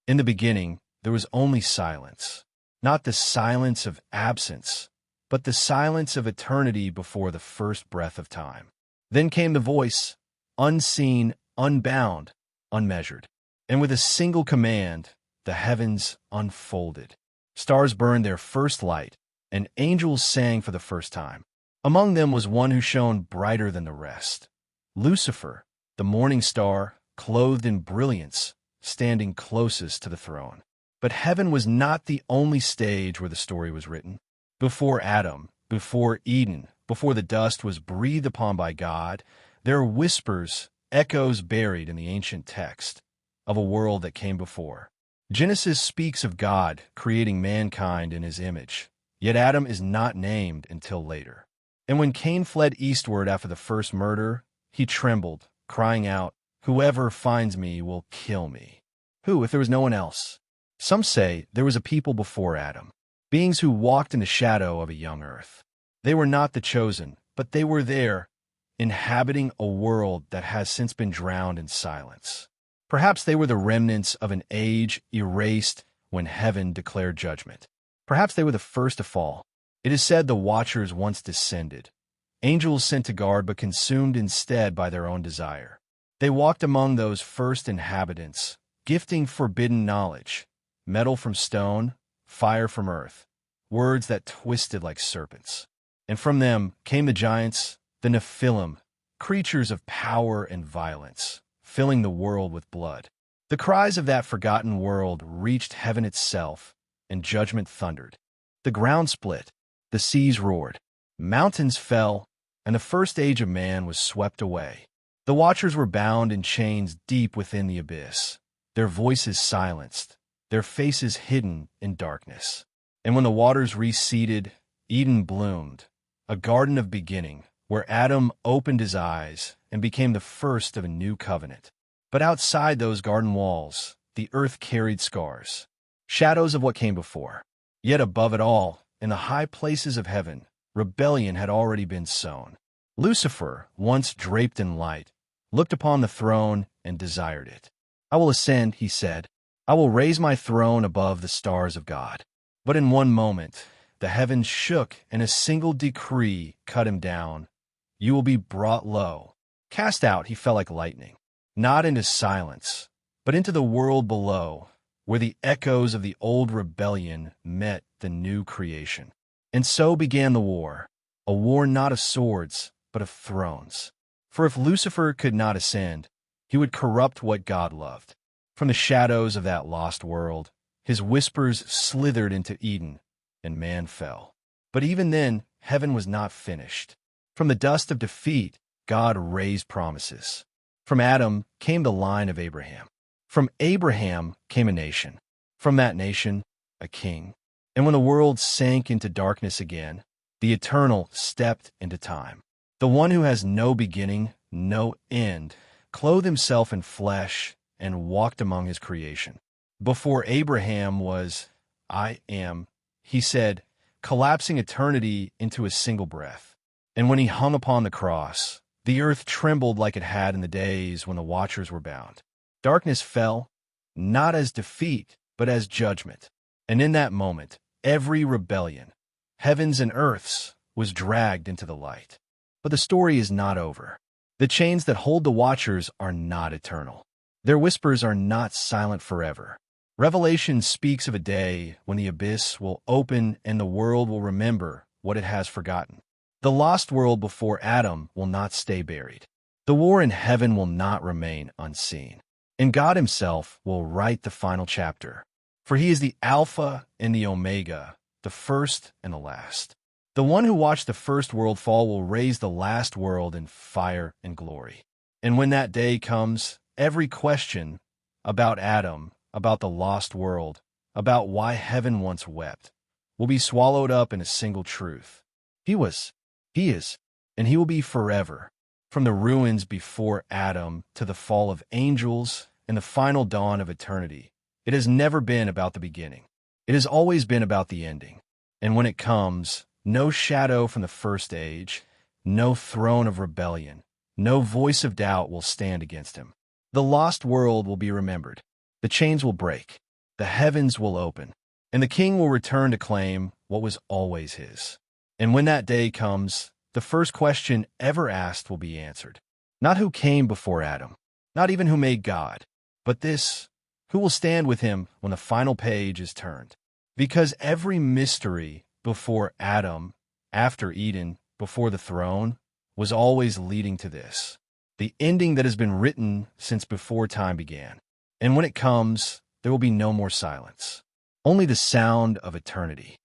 In the beginning, there was only silence, not the silence of absence, but the silence of eternity before the first breath of time. Then came the voice, unseen, unbound, unmeasured. And with a single command, the heavens unfolded. Stars burned their first light, and angels sang for the first time. Among them was one who shone brighter than the rest. Lucifer, the morning star, clothed in brilliance, standing closest to the throne. But heaven was not the only stage where the story was written. Before Adam, before Eden, before the dust was breathed upon by God, there are whispers, echoes buried in the ancient text of a world that came before. Genesis speaks of God creating mankind in his image, yet Adam is not named until later. And when Cain fled eastward after the first murder, he trembled, crying out, "Whoever finds me will kill me." Who, if there was no one else? Some say there was a people before Adam, beings who walked in the shadow of a young earth. They were not the chosen, but they were there, inhabiting a world that has since been drowned in silence. Perhaps they were the remnants of an age erased when heaven declared judgment. Perhaps they were the first to fall. It is said the watchers once descended, angels sent to guard but consumed instead by their own desire. They walked among those first inhabitants, gifting forbidden knowledge, metal from stone, fire from earth, words that twisted like serpents. And from them came the giants, the Nephilim, creatures of power and violence, filling the world with blood. The cries of that forgotten world reached heaven itself, and judgment thundered. The ground split, the seas roared, mountains fell, and the first age of man was swept away. The watchers were bound in chains deep within the abyss, their voices silenced, their faces hidden in darkness. And when the waters receded, Eden bloomed, a garden of beginning, where Adam opened his eyes and became the first of a new covenant. But outside those garden walls, the earth carried scars, shadows of what came before. Yet above it all, in the high places of heaven, rebellion had already been sown. Lucifer, once draped in light, looked upon the throne and desired it. "I will ascend," he said. "I will raise my throne above the stars of God." But in one moment, the heavens shook and a single decree cut him down. "You will be brought low." Cast out, he fell like lightning, not into silence, but into the world below, where the echoes of the old rebellion met the new creation. And so began the war, a war not of swords, but of thrones. For if Lucifer could not ascend, he would corrupt what God loved. From the shadows of that lost world, his whispers slithered into Eden, and man fell. But even then, heaven was not finished. From the dust of defeat, God raised promises. From Adam came the line of Abraham. From Abraham came a nation. From that nation, a king. And when the world sank into darkness again, the Eternal stepped into time. The one who has no beginning, no end, clothed himself in flesh and walked among his creation. Before Abraham was, "I am," he said, collapsing eternity into a single breath. And when he hung upon the cross, the earth trembled like it had in the days when the watchers were bound. Darkness fell, not as defeat, but as judgment. And in that moment, every rebellion, heavens and earths, was dragged into the light. But the story is not over. The chains that hold the watchers are not eternal. Their whispers are not silent forever. Revelation speaks of a day when the abyss will open and the world will remember what it has forgotten. The lost world before Adam will not stay buried. The war in heaven will not remain unseen. And God himself will write the final chapter. For he is the Alpha and the Omega, the first and the last. The one who watched the first world fall will raise the last world in fire and glory. And when that day comes, every question about Adam, about the lost world, about why heaven once wept, will be swallowed up in a single truth. He was, he is, and he will be forever. From the ruins before Adam to the fall of angels and the final dawn of eternity, it has never been about the beginning. It has always been about the ending. And when it comes, no shadow from the first age, no throne of rebellion, no voice of doubt will stand against him. The lost world will be remembered. The chains will break. The heavens will open, and the king will return to claim what was always his. And when that day comes, the first question ever asked will be answered. Not who came before Adam, not even who made God, but this, who will stand with him when the final page is turned. Because every mystery before Adam, after Eden, before the throne, was always leading to this, the ending that has been written since before time began. And when it comes, there will be no more silence, only the sound of eternity.